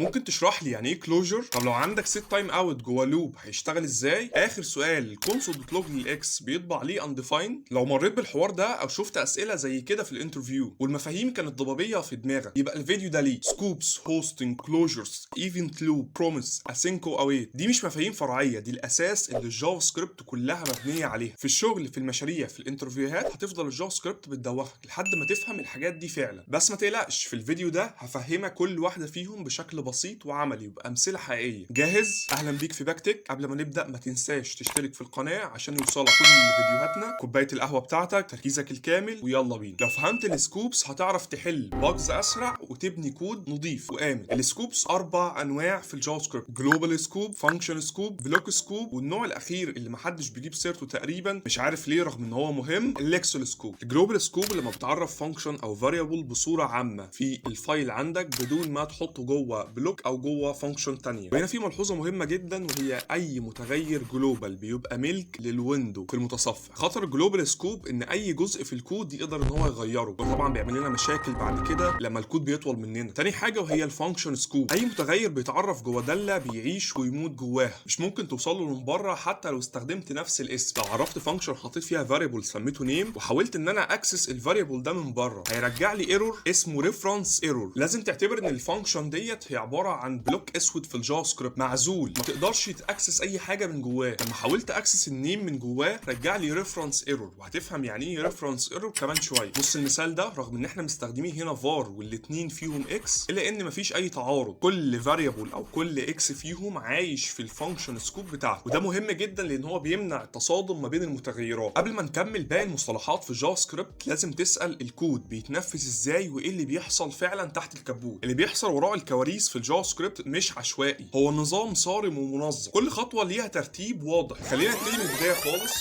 ممكن تشرح لي يعني ايه كلوجر؟ طب لو عندك سيت تايم اوت جوه لوب هيشتغل ازاي؟ اخر سؤال، الكونسول دوت لوج للاكس بيطبع ليه انديفايند؟ لو مريت بالحوار ده او شفت اسئله زي كده في الانترفيو والمفاهيم كانت ضبابيه في دماغك، يبقى الفيديو ده ليه. سكوبس، هوستنج، كلوجرز، ايفنت لوب، بروميس، اسينكو اويت، دي مش مفاهيم فرعيه، دي الاساس اللي الجافا سكريبت كلها مبنيه عليها. في الشغل، في المشاريع، في الانترفيوهات، هتفضل الجافا سكريبت بتدوخك لحد ما تفهم الحاجات دي فعلا. بس ما تقلقش، في الفيديو ده هفهمك كل واحده فيهم بشكل بسيط وعملي وبامثله حقيقيه. جاهز؟ اهلا بيك في باكتك. قبل ما نبدا ما تنساش تشترك في القناه عشان يوصلك كل فيديوهاتنا، كوبايه القهوه بتاعتك، تركيزك الكامل، ويلا بينا. لو فهمت السكوبس هتعرف تحل باجز اسرع وتبني كود نظيف وامن. السكوبس 4 انواع في الجافا سكريبت: جلوبال سكوب، فانكشن سكوب، بلوك سكوب، والنوع الاخير اللي محدش بيجيب سيرته تقريبا، مش عارف ليه رغم ان هو مهم، الليكسول سكوب. الجلوبال سكوب لما بتعرف فانكشن او فاريبل بصوره عامه في الفايل عندك بدون ما تحطه جوه بلوك او جوه فانكشن ثانيه. وهنا في ملحوظه مهمه جدا، وهي اي متغير جلوبال بيبقى ملك للويندو في المتصفح. خطر الجلوبال سكوب ان اي جزء في الكود يقدر ان هو يغيره، وطبعا بيعمل لنا مشاكل بعد كده لما الكود بيطول مننا. تاني حاجه وهي الفانكشن سكوب، اي متغير بيتعرف جوه داله بيعيش ويموت جواها، مش ممكن توصل له من بره حتى لو استخدمت نفس الاسم. لو عرفت فانكشن حطيت فيها فاريبل سميته نيم وحاولت ان انا اكسس الفاريبل ده من بره، هيرجع لي ايرور اسمه ريفرنس ايرور. لازم تعتبر ان الفانكشن ديت هي عباره عن بلوك اسود في الجافا سكريبت معزول، ما تقدرش تاكسس اي حاجه من جواه. لما حاولت اكسس النيم من جواه رجع لي ريفرنس ايرور، وهتفهم يعني ايه ريفرنس ايرور كمان شويه. بص المثال ده، رغم ان احنا مستخدمين هنا فار والاثنين فيهم اكس، الا ان مفيش اي تعارض، كل فاريبل او كل اكس فيهم عايش في الفانكشن سكوب بتاعته، وده مهم جدا لان هو بيمنع التصادم ما بين المتغيرات. قبل ما نكمل باقي المصطلحات في الجافا سكريبت لازم تسال الكود بيتنفذ ازاي وايه اللي بيحصل فعلا تحت الكبوت. اللي بيحصل وراء الكواليس في الجافا سكريبت مش عشوائي، هو نظام صارم ومنظم، كل خطوه ليها ترتيب واضح. خلينا نبتدي من البدايه خالص.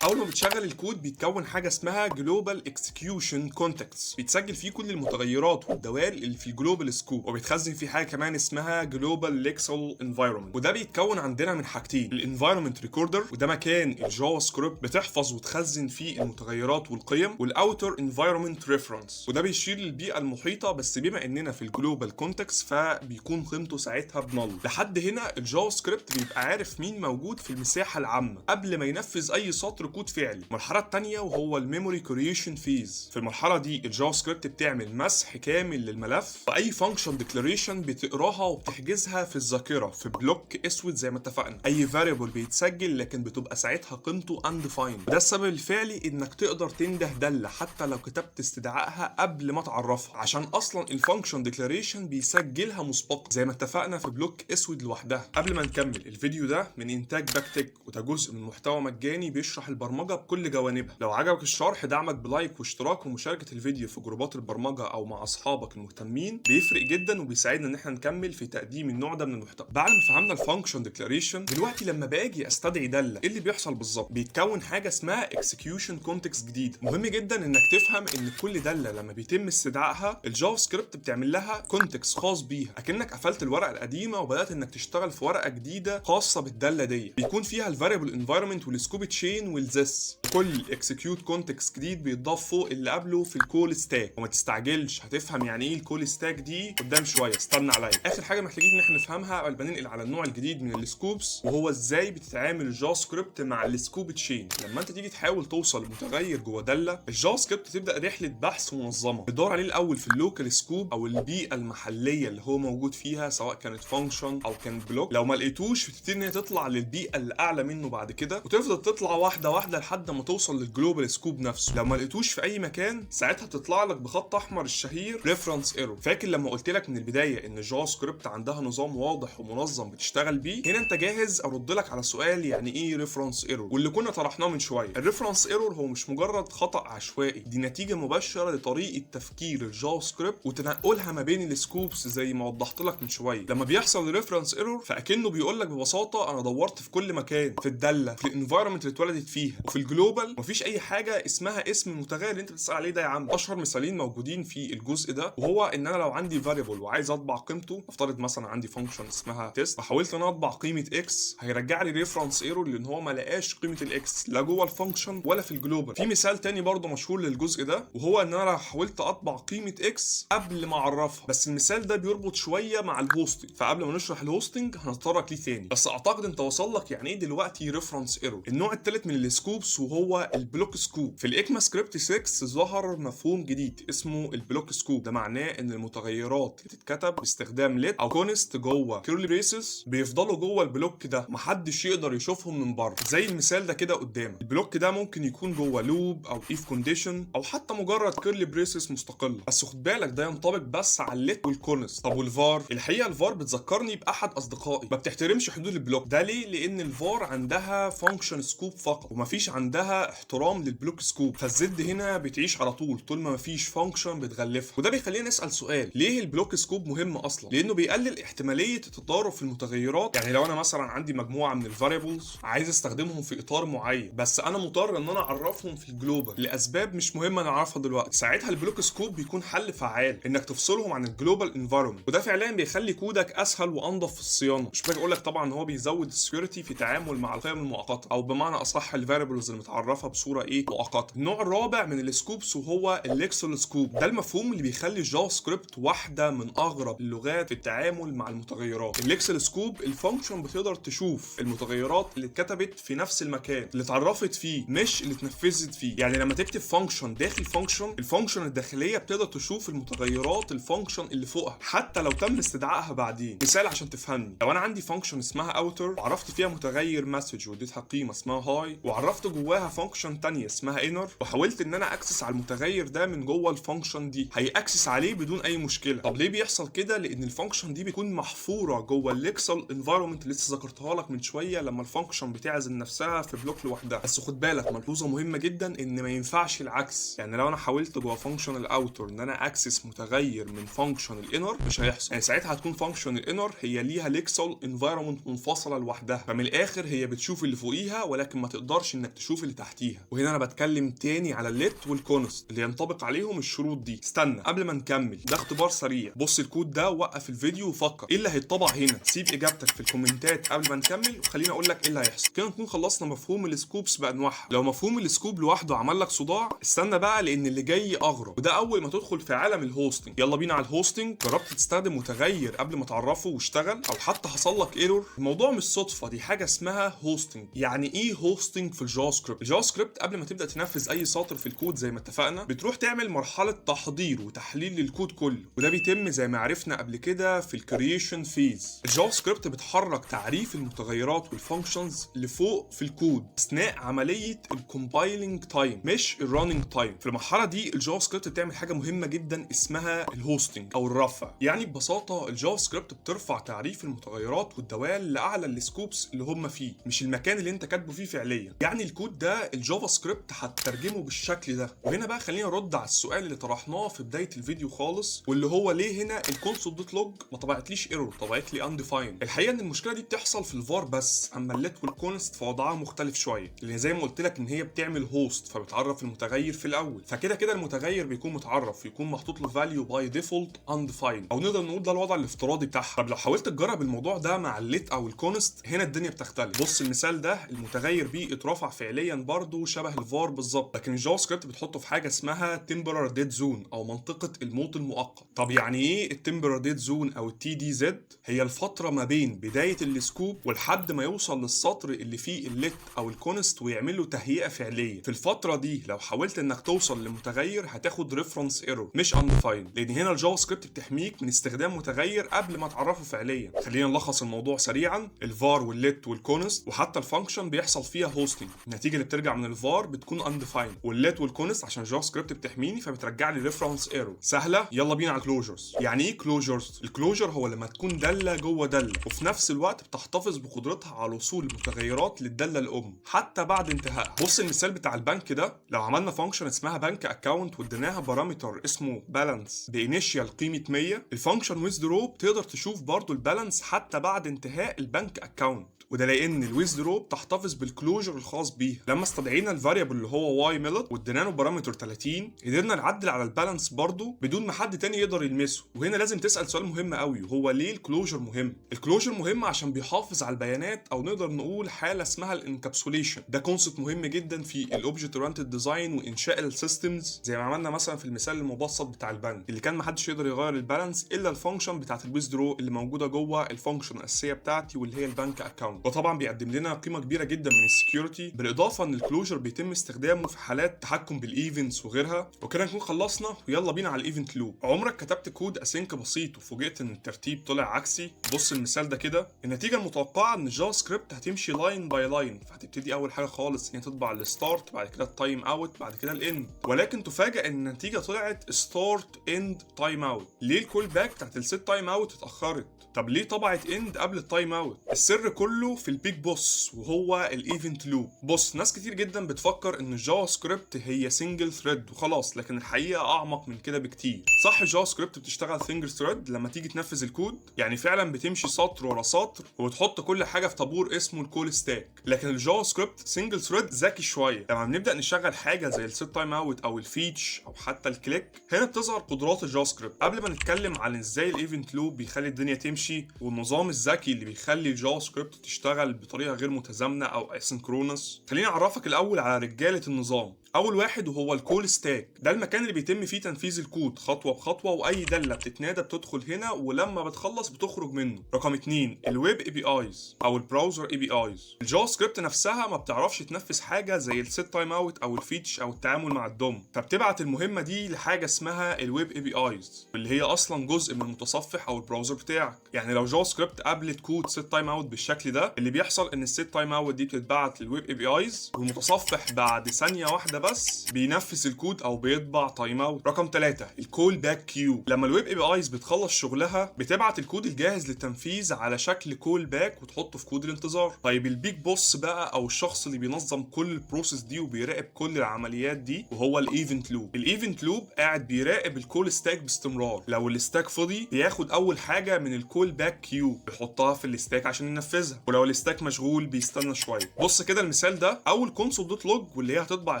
اول ما بتشغل الكود بيتكون حاجه اسمها جلوبال اكسكيوشن كونتكست، بيتسجل فيه كل المتغيرات والدوال اللي في الجلوبال سكوب، وبيتخزن فيه حاجه كمان اسمها جلوبال ليكسل انفايرمنت. وده بيتكون عندنا من حاجتين: الانفايرمنت ريكوردر، وده مكان الجافا سكريبت بتحفظ وتخزن فيه المتغيرات والقيم، والاوتر انفايرمنت ريفرنس، وده بيشير للبيئه المحيطه، بس بما اننا في الجلوبال كونتكست فبيكون قيمته ساعتها بنل. لحد هنا الجافا سكريبت بيبقى عارف مين موجود في المساحه العامه قبل ما ينفذ اي سطر كود فعلي. المرحله الثانيه وهو الميموري كرييشن فيز، في المرحله دي الجافا سكريبت بتعمل مسح كامل للملف، واي فانكشن ديكلاريشن بتقراها وبتحجزها في الذاكره في بلوك اسود زي ما اتفقنا. اي فاريبل بيتسجل لكن بتبقى ساعتها قيمته undefined، وده السبب الفعلي انك تقدر تنده داله حتى لو كتبت استدعائها قبل ما تعرفها، عشان اصلا الفانكشن ديكلاريشن بيسجلها مسبقا زي ما اتفقنا في بلوك اسود لوحدها. قبل ما نكمل، الفيديو ده من انتاج باكتك، وده جزء من محتوى مجاني بيشرح البرمجه بكل جوانبها. لو عجبك الشرح دعمك بلايك واشتراك ومشاركه الفيديو في جروبات البرمجه او مع اصحابك المهتمين بيفرق جدا وبيساعدنا ان احنا نكمل في تقديم النوع ده من المحتوى. بعد ما فهمنا الفانكشن ديكلاريشن، دلوقتي لما باجي استدعي داله ايه اللي بيحصل بالظبط؟ بيتكون حاجه اسمها اكسكيوشن كونتكست جديد. مهم جدا انك تفهم ان كل داله لما بيتم استدعائها الجافا سكريبت بتعمل لها كونتكست خاص بيها، اكنك قفلت الورقه القديمه وبدات انك تشتغل في ورقه جديده خاصه بالداله دي، بيكون فيها الفاريبل انفايرمنت والسكوب تشين والزس. كل اكسكيوت كونتكست جديد بيتضاف فوق اللي قبله في الكول ستاك، وما تستعجلش، هتفهم يعني ايه الكول ستاك دي قدام شويه، استنى عليا. اخر حاجه محتاجين ان احنا نفهمها قبل ما ننقل على النوع الجديد من السكوبس، وهو ازاي بتتعامل الجافا سكريبت مع السكوب تشين. لما انت تيجي تحاول توصل لمتغير جوه داله، الجافا سكريبت تبدا رحله بحث منظمه، بتدور عليه الاول في اللوكال سكوب او البيئه المحليه اللي هو موجود فيها، سواء كانت فانكشن او كان بلوك. لو ما لقيتوش بتبتدي ان هي تطلع للبيئه اللي اعلى منه بعد كده، وتفضل تطلع واحده واحده لحد ما توصل للجلوبال سكوب نفسه. لو ما لقيتوش في اي مكان ساعتها بتطلع لك بخط احمر الشهير ريفرنس ايرور. فاكر لما قلت لك من البدايه ان الجافا سكريبت عندها نظام واضح ومنظم بتشتغل بيه؟ هنا انت جاهز ارد لك على سؤال يعني ايه ريفرنس ايرور، واللي كنا طرحناه من شويه. الريفرنس ايرور هو مش مجرد خطا عشوائي، دي نتيجه مباشره لطريقه تفكير الجافا سكريبت وتنقلها ما بين السكوبس زي ما وضحت لك من شويه. لما بيحصل ريفرنس ايرور فاكنه بيقول لك ببساطه انا دورت في كل مكان، في الداله، في الانفايرمنت اللي اتولدت فيها، فيها. وفي الجلوبال مفيش اي حاجه اسمها اسم المتغير اللي انت بتسال عليه ده يا عم. اشهر مثالين موجودين في الجزء ده، وهو ان انا لو عندي فاريبل وعايز اطبع قيمته، افترض مثلا عندي فانكشن اسمها تيست، وحاولت ان انا اطبع قيمه اكس، هيرجع لي ريفرنس ايرور لان هو ما لقاش قيمه الاكس لا جوه الفانكشن ولا في الجلوبال. في مثال تاني برضه مشهور للجزء ده، وهو ان انا لو حاولت اطبع قيمه اكس قبل ما اعرفها، بس المثال ده بيربط شويه مع الهوستنج، فقبل ما نشرح الهوستنج هنتطرق ليه تاني، بس اعتقد انت وصل لك يعني ايه دلوقتي ريفرنس ايرور. النوع الثالث من السكوبس وهو البلوك سكوب. في الاكما سكريبت 6 ظهر مفهوم جديد اسمه البلوك سكوب. ده معناه ان المتغيرات اللي بتتكتب باستخدام ليت او كونست جوه كيرلي بريسز بيفضلوا جوه البلوك ده، محدش يقدر يشوفهم من بره. زي المثال ده كده قدامك، البلوك ده ممكن يكون جوه لوب او اف كونديشن او حتى مجرد كيرلي بريسز مستقله، بس خد بالك ده ينطبق بس على الليت والكونست. طب والفار؟ الحقيقه الفار بتذكرني باحد اصدقائي ما بتحترمش حدود البلوك ده. ليه؟ لان الفار عندها فانكشن سكوب فقط ومفيش عندها احترام للبلوك سكوب، فالزد هنا بتعيش على طول ما مفيش فانكشن بتغلفها. وده بيخلينا نسال سؤال، ليه البلوك سكوب مهم اصلا؟ لانه بيقلل احتماليه التضارب في المتغيرات. يعني لو انا مثلا عندي مجموعه من الفاريبلز عايز استخدمهم في اطار معين، بس انا مضطر ان انا اعرفهم في الجلوبال لاسباب مش مهمه نعرفها دلوقتي، ساعتها البلوك سكوب بيكون حل فعال انك تفصلهم عن الجلوبال انفايرمنت، وده فعليا بيخلي كودك اسهل وانضف في الصيانه. مش باجي اقول لك طبعا ان هو بيزود السكيورتي في التعامل مع القيم المؤقته، او بمعنى اصح الفاريبلز المتعرفه بصوره مؤقته. النوع الرابع من السكوبس وهو الليكسل سكوب. ده المفهوم اللي بيخلي الجافا سكريبت واحده من اغرب اللغات في التعامل مع المتغيرات. الليكسل سكوب الفانكشن بتقدر تشوف المتغيرات اللي اتكتبت في نفس المكان اللي اتعرفت فيه، مش اللي اتنفذت فيه. يعني لما تكتب فانكشن داخل فانكشن، الفانكشن الداخليه بتقدر تشوف المتغيرات الفانكشن اللي فوقها حتى لو تم استدعائها بعدين. مثال عشان تفهمني، لو انا عندي فانكشن اسمها اوتر وعرفت فيها متغير مسج واديتها قيمه اسمها هاي، وعرفت جواها فانكشن ثانيه اسمها انر، وحاولت ان انا اكسس على المتغير ده من جوه الفانكشن دي، هيأكسس عليه بدون اي مشكله. طب ليه بيحصل كده؟ لان الفانكشن دي بتكون محفوره جوه الليكسل انفايرمنت اللي لسه ذكرتها لك من شويه لما الفانكشن بتعزل نفسها في بلوك لوحدها. بس خد بالك ملحوظه مهمه جدا، ان ما ينفعش العكس. يعني لو انا حاولت جوه فانكشن الاوتر ان انا اكسس متغير من فانكشن الانر، مش هيحصل. يعني ساعتها هتكون فانكشن الانر هي ليها ليكسل انفايرمنت منفصله لوحدها، فمن الاخر هي بتشوف اللي فوقيها ولكن ما تقدرش انك تشوف اللي تحتيها. وهنا انا بتكلم تاني على الليت والكونست اللي ينطبق عليهم الشروط دي. استنى قبل ما نكمل، ده اختبار سريع. بص الكود ده، وقف الفيديو وفكر ايه اللي هيتطبع هنا. سيب اجابتك في الكومنتات قبل ما نكمل، وخليني اقول لك ايه اللي هيحصل. كده نكون خلصنا مفهوم السكوبس بانواعها. لو مفهوم السكوب لوحده عمل لك صداع، استنى بقى لان اللي جاي اغرب، وده اول ما تدخل في عالم الهوستنج. يلا بينا على الهوستنج. جربت تستخدم متغير قبل ما تعرفه واشتغل، او حتى حصل لك ايرور؟ الموضوع مش صدفه، دي حاجه اسمها هوستنج. يعني ايه هوستنج في الجافا سكريبت؟ الجافا سكريبت قبل ما تبدا تنفذ اي سطر في الكود زي ما اتفقنا، بتروح تعمل مرحله تحضير وتحليل للكود كله، وده بيتم زي ما عرفنا قبل كده في الكرييشن فيز. الجافا سكريبت بتحرك تعريف المتغيرات والفانكشنز لفوق في الكود اثناء عمليه الكومبايلنج تايم مش الرننج تايم. في المرحله دي الجافا سكريبت بتعمل حاجه مهمه جدا اسمها الهوستنج او الرفع. يعني ببساطه الجافا سكريبت بترفع تعريف المتغيرات والدوال لاعلى السكوبس اللي هم فيه، مش المكان اللي انت كاتبه فيه فعليا. يعني الكود ده الجافا سكريبت هتترجمه بالشكل ده. وهنا بقى خلينا نرد على السؤال اللي طرحناه في بدايه الفيديو خالص، واللي هو ليه هنا الكونسول دوت لوج ما طبعتليش ايرور، طبعت لي undefined. الحقيقه ان المشكله دي بتحصل في الفار بس، اما الليت والكونست فوضعها مختلف شويه، لان زي ما قلت لك ان هي بتعمل هوست، فبتعرف المتغير في الاول، فكده كده المتغير بيكون متعرف، يكون محطوط له فاليو باي ديفولت undefined، او نقدر نقول ده الوضع الافتراضي بتاعها. طب لو حاولت تجرب الموضوع ده مع الليت او الكونست، هنا الدنيا بتختلف. بص المثال ده، المتغير بيه اترفع فعليا برضه شبه الفار بالظبط، لكن الجافا سكريبت بتحطه في حاجه اسمها temporal dead zone او منطقه الموت المؤقت. طب يعني ايه التمبرال ديد زون او التي دي زد؟ هي الفتره ما بين بدايه السكوب ولحد ما يوصل للسطر اللي فيه الليت او الكونست ويعمل له تهيئه فعليه. في الفتره دي لو حاولت انك توصل لمتغير هتاخد ريفرنس ايرور مش undefined، لان هنا الجافا سكريبت بتحميك من استخدام متغير قبل ما تعرفه فعليا. خلينا نلخص الموضوع سريعا. الفار والليت والكونست وحتى الفانكشن بيحصل فيها هوستنج، النتيجه اللي بترجع من الفار بتكون undefined، والليت والكونست عشان الجافا سكريبت بتحميني فبترجع لي ريفرنس ايرور. سهله. يلا بينا على الكلوجرز. يعني ايه كلوجرز؟ الكلوجر هو لما تكون داله جوه داله، وفي نفس الوقت بتحتفظ بقدرتها على وصول المتغيرات للداله الام حتى بعد انتهائها. بص المثال بتاع البنك ده، لو عملنا فانكشن اسمها بنك اكونت واديناها بارامتر اسمه بالانس بانيشيال قيمه 100، الفانكشن ويزدرو تقدر تشوف برضو البالانس حتى بعد انتهاء البنك اكونت، وده لان الويزدرو بتحتفظ بالكلوجر الخاص خاص بيها. لما استدعينا الفاريبل اللي هو واي ميلت وادينا له بارامتر 30 قدرنا نعدل على البالانس برضه بدون ما حد تاني يقدر يلمسه. وهنا لازم تسال سؤال مهم قوي، وهو ليه الكلوجر مهم؟ الكلوجر مهم عشان بيحافظ على البيانات، او نقدر نقول حاله اسمها الانكابسوليشن. ده كونسبت مهم جدا في الاوبجكت اورينتد ديزاين وانشاء السيستمز، زي ما عملنا مثلا في المثال المبسط بتاع البنك اللي كان محدش يقدر يغير البالانس الا الفانكشن بتاعت الويزدرو اللي موجوده جوه الفانكشن الاساسيه بتاعتي واللي هي البنك اكونت. وطبعا بيقدم لنا قيمه كبيره جدا من السكيورتي، بالاضافه ان الكلوجر بيتم استخدامه في حالات تحكم بالايفنتس وغيرها. وكده نكون خلصنا، ويلا بينا على الايفنت لوب. عمرك كتبت كود اسync بسيط وفوجئت ان الترتيب طلع عكسي؟ بص المثال ده كده، النتيجه المتوقعه ان الجافا سكريبت هتمشي لاين باي لاين، فهتبتدي اول حاجه خالص ان هي تطبع الستارت، بعد كده التايم اوت، بعد كده الاند. ولكن تفاجئ ان النتيجه طلعت ستارت اند تايم اوت. ليه الكول باك بتاعت الست تايم اوت اتاخرت؟ طب ليه طبعت اند قبل التايم اوت؟ السر كله في البيج بوس وهو الايفنت لوب. بص، ناس كتير جدا بتفكر ان الجافا سكريبت هي سنجل ثريد وخلاص، لكن الحقيقه اعمق من كده بكتير. صح، الجافا سكريبت بتشتغل سنجل ثريد لما تيجي تنفذ الكود، يعني فعلا بتمشي سطر ورا سطر وبتحط كل حاجه في طابور اسمه الكول ستاك. لكن الجافا سكريبت سنجل ثريد ذكي شويه. لما بنبدا نشغل حاجه زي الست تايم اوت او الفيتش او حتى الكليك، هنا بتظهر قدرات الجافا سكريبت. قبل ما نتكلم عن ازاي الايفنت لوب بيخلي الدنيا تمشي والنظام الذكي اللي بيخلي الجافا سكريبت تشتغل بطريقه غير متزامنه او اسynchronous، خليني اعرفك الاول على رجاله النظام. اول واحد وهو الكول ستاك، ده المكان اللي بيتم فيه تنفيذ الكود خطوه بخطوه، واي داله بتتنادى بتدخل هنا ولما بتخلص بتخرج منه. رقم 2 الويب اي بي ايز او البراوزر اي بي ايز. الجافا سكريبت نفسها ما بتعرفش تنفذ حاجه زي الست تايم اوت او الفيتش او التعامل مع الدوم، فبتبعت المهمه دي لحاجه اسمها الويب اي بي ايز، اللي هي اصلا جزء من المتصفح او البراوزر بتاعك. يعني لو جافا سكريبت قابلت كود ست تايم اوت بالشكل ده، اللي بيحصل ان الست تايم اوت دي بتتبعت للويب اي بي ايز، والمتصفح بعد ثانيه واحده بس بينفذ الكود او بيطبع تايم اوت. رقم 3 الكول باك كيو. لما الويب اي بي ايز بتخلص شغلها بتبعت الكود الجاهز للتنفيذ على شكل كول باك وتحطه في كود الانتظار. طيب البيج بوس بقى او الشخص اللي بينظم كل البروسيس دي وبيراقب كل العمليات دي وهو الايفنت لوب. الايفنت لوب قاعد بيراقب الكول ستاك باستمرار. لو الستاك فاضي بياخد اول حاجه من الكول باك كيو بيحطها في الستاك عشان ينفذها، ولو الستاك مشغول بيستنى شويه. بص كده المثال ده، اول كونسول دوت لوج واللي هي هتطبع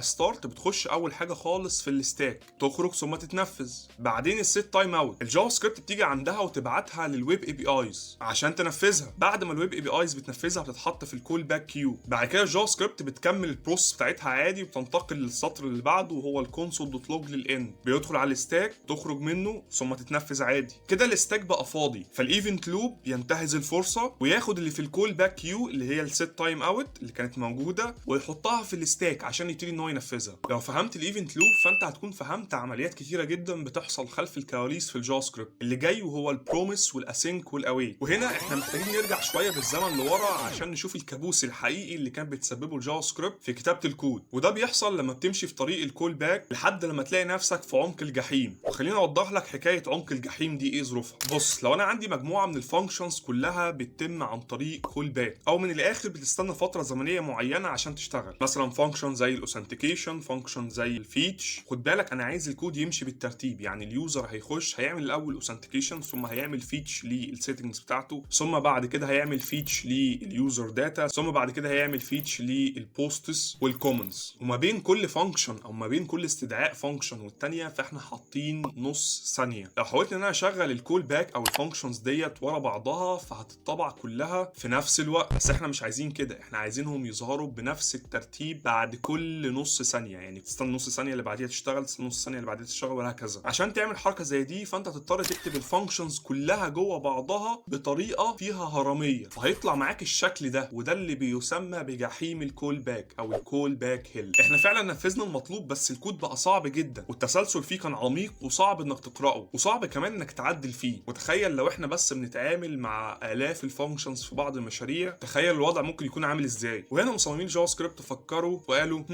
ستارت بتخش اول حاجه خالص في الستاك، تخرج ثم تتنفذ. بعدين الست تايم اوت، الجافا سكريبت بتيجي عندها وتبعتها للويب اي بي ايز عشان تنفذها. بعد ما الويب اي بي ايز بتنفذها بتتحط في الكول باك كيو. بعد كده الجافا سكريبت بتكمل البروسيس بتاعتها عادي وبتنتقل للسطر اللي بعده وهو الكونسول دوت لوج للاند، بيدخل على الستاك تخرج منه ثم تتنفذ عادي. كده الستاك بقى فاضي، فالايفنت لوب ينتهز الفرصه وياخد اللي في الكول باك كيو اللي هي الست تايم اوت اللي كانت موجوده ويحطها في الستاك عشان يبتدي ان هو ينفذها. لو فهمت الايفنت لوب فانت هتكون فهمت عمليات كتيره جدا بتحصل خلف الكواليس في الجافا سكريبت. اللي جاي وهو البروميس والاسync والاوي. وهنا احنا محتاجين نرجع شويه بالزمن لورا عشان نشوف الكابوس الحقيقي اللي كان بتسببه الجافا سكريبت في كتابه الكود. وده بيحصل لما بتمشي في طريق الكول باك لحد لما تلاقي نفسك في عمق الجحيم. وخليني اوضح لك حكايه عمق الجحيم دي ايه ظروفها. بص، لو انا عندي مجموعه من الفانكشنز كلها بتتم عن طريق كول باك، او من الاخر بتستنى فتره زمنيه معينه عشان تشتغل، مثلا فانكشن زي الاوثنتيكيشن، فانكشن زي الفيتش. خد بالك انا عايز الكود يمشي بالترتيب، يعني اليوزر هيخش هيعمل الاول اوثنتيكيشن ثم هيعمل فيتش للسيتنجز بتاعته، ثم بعد كده هيعمل فيتش لليوزر داتا، ثم بعد كده هيعمل فيتش للبوستس والكومنتس. وما بين كل فانكشن او ما بين كل استدعاء فانكشن والتانيه فاحنا حاطين نص ثانيه. لو حاولت ان انا اشغل الكول باك او الفانكشنز ديت ورا بعضها فهتطبع كلها في نفس الوقت، بس احنا مش عايزين كده، احنا عايزينهم يظهروا بنفس الترتيب بعد كل نص ثانيه. يعني تستنى نص ثانيه اللي بعديها تشتغل، تستنى نص ثانيه اللي بعديها تشتغل، وهكذا. عشان تعمل حركه زي دي فانت هتضطر تكتب الفانكشنز كلها جوه بعضها بطريقه فيها هرميه، فهيطلع معاك الشكل ده، وده اللي بيسمى بجحيم الكول باك او الكول باك هيل. احنا فعلا نفذنا المطلوب بس الكود بقى صعب جدا، والتسلسل فيه كان عميق وصعب انك تقراه، وصعب كمان انك تعدل فيه. وتخيل لو احنا بس بنتعامل مع الاف الفانكشنز في بعض المشاريع، تخيل الوضع ممكن يكون عامل ازاي. وهنا مصممين جافا سكريبت فكروا وقالوا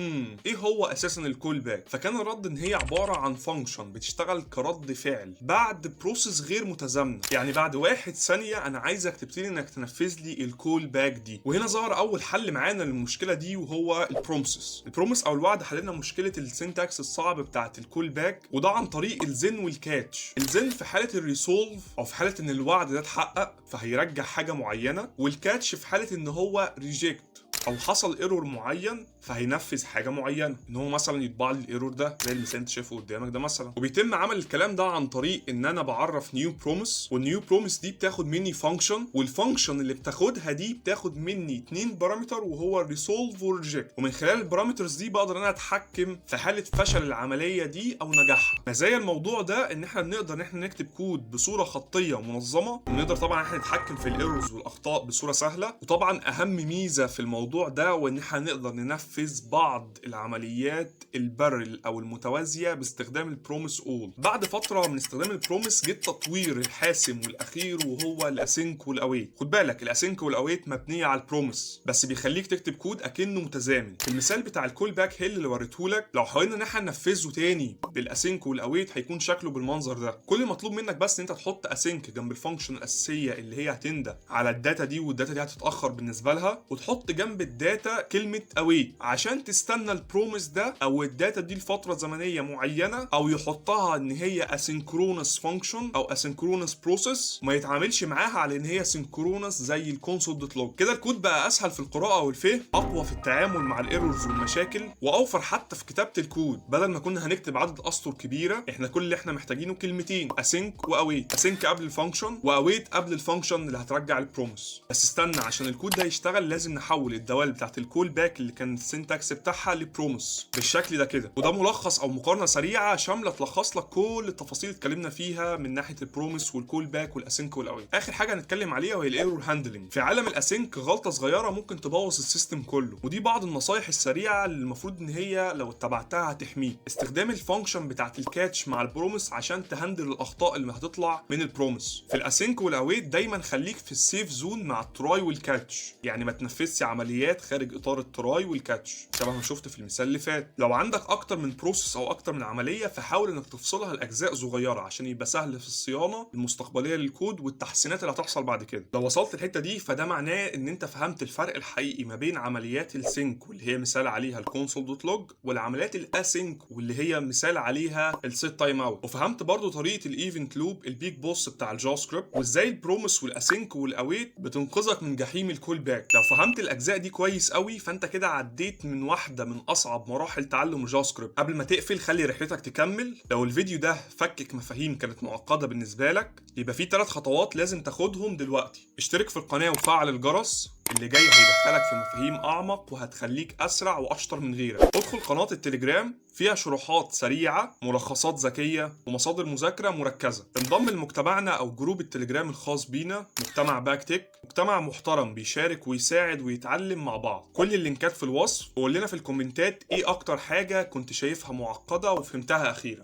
ايه هو اساسا الكول باك؟ فكان الرد ان هي عباره عن فانكشن بتشتغل كرد فعل بعد بروسيس غير متزامنه. يعني بعد 1 ثانيه انا عايزك تبتدي انك تنفذ لي الكول باك دي. وهنا ظهر اول حل معانا للمشكله دي وهو البروميس. البروميس او الوعد حللنا مشكله السنتكس الصعب بتاعت الكول باك، وده عن طريق الزن والكاتش. الزن في حاله الريسولف او في حاله ان الوعد ده اتحقق فهيرجع حاجه معينه، والكاتش في حاله ان هو ريجكت او حصل ايرور معين فهينفذ حاجه معينه، ان هو مثلا يطبع لي الايرور ده زي المثال انت شايفه قدامك ده مثلا. وبيتم عمل الكلام ده عن طريق ان انا بعرف نيو بروميس، والنيو بروميس دي بتاخد مني فانكشن، والفانكشن اللي بتاخدها دي بتاخد مني 2 بارامتر وهو ريسولف وريجكت، ومن خلال البارامترز دي بقدر انا اتحكم في حاله فشل العمليه دي او نجاحها. مزايا الموضوع ده ان احنا بنقدر ان احنا نكتب كود بصوره خطيه ومنظمه، ونقدر طبعا احنا نتحكم في الايرورز والاخطاء بصوره سهله. وطبعا اهم ميزه في الموضوع ده وان احنا نقدر ننفذ بعض العمليات البارل او المتوازيه باستخدام البروميس اول. بعد فتره من استخدام البروميس جه التطوير الحاسم والاخير وهو الاسync والاويت. خد بالك الاسync والاويت مبنيه على البروميس بس بيخليك تكتب كود اكنه متزامن. في المثال بتاع الكول باك هيل اللي وريتهولك، لو حاولنا ان احنا ننفذه تاني بالاسync والاويت هيكون شكله بالمنظر ده. كل المطلوب منك بس ان انت تحط اسync جنب الفانكشن الاساسيه اللي هي هتندى على الداتا دي، والداتا دي هتتاخر بالنسبه لها، وتحط جنب الداتا كلمه اويت عشان تستنى البروميس ده او الداتا دي لفتره زمنيه معينه، او يحطها ان هي اسynchronous فانكشن او اسynchronous بروسيس وما يتعاملش معاها على ان هي synchronous زي الكونسول دوت لوج. كده الكود بقى اسهل في القراءه والفهم، اقوى في التعامل مع الايرورز والمشاكل، واوفر حتى في كتابه الكود. بدل ما كنا هنكتب عدد اسطر كبيره، احنا كل اللي احنا محتاجينه كلمتين async واويت، async قبل الفانكشن واويت قبل الفانكشن اللي هترجع البروميس. بس استنى، عشان الكود ده يشتغل لازم نحول الدوال بتاعت الكول باك اللي كان السنتكس بتاعها لبروميس بالشكل ده كده. وده ملخص او مقارنه سريعه شامله تلخص لك كل التفاصيل اللي اتكلمنا فيها من ناحيه البروميس والكول باك والاسync والاويت. اخر حاجه هنتكلم عليها وهي الايرور هاندلنج. في عالم الاسync غلطه صغيره ممكن تبوظ السيستم كله، ودي بعض النصايح السريعه اللي المفروض ان هي لو اتبعتها هتحميك. استخدام الفانكشن بتاعت الكاتش مع البروميس عشان تهندل الاخطاء اللي هتطلع من البروميس. في الاسync والاويت دايما خليك في السيف زون مع التراي والكاتش، يعني ما تنفذش عمليات خارج اطار التراي والكاتش شبه ما شفت في المثال اللي فات. لو عندك اكتر من بروسيس او اكتر من عمليه فحاول انك تفصلها لاجزاء صغيره عشان يبقى سهل في الصيانه المستقبليه للكود والتحسينات اللي هتحصل بعد كده. لو وصلت الحته دي فده معناه ان انت فهمت الفرق الحقيقي ما بين عمليات السync واللي هي مثال عليها الكونسول دوت لوج، والعمليات الاسync واللي هي مثال عليها السيت تايم اوت. وفهمت برضو طريقه الايفنت لوب البيج بوس بتاع الجافا سكريبت، وازاي البروميس والاسync والاويت بتنقذك من جحيم الكول باك. لو فهمت الاجزاء دي كويس قوي فانت كده عديت من واحده من اصعب مراحل تعلم الجافا سكريبت. قبل ما تقفل خلي رحلتك تكمل. لو الفيديو ده فكك مفاهيم كانت معقده بالنسبه لك، يبقى في 3 خطوات لازم تاخدهم دلوقتي. اشترك في القناه وفعل الجرس، اللي جاي هيدخلك في مفاهيم اعمق وهتخليك اسرع واشطر من غيرك. ادخل قناه التليجرام فيها شروحات سريعه، ملخصات ذكيه، ومصادر مذاكره مركزه. انضم لمجتمعنا او جروب التليجرام الخاص بينا، مجتمع باك تك، مجتمع محترم بيشارك ويساعد ويتعلم مع بعض. كل اللينكات في الوصف. وقول لنا في الكومنتات ايه اكتر حاجه كنت شايفها معقده وفهمتها اخيرا.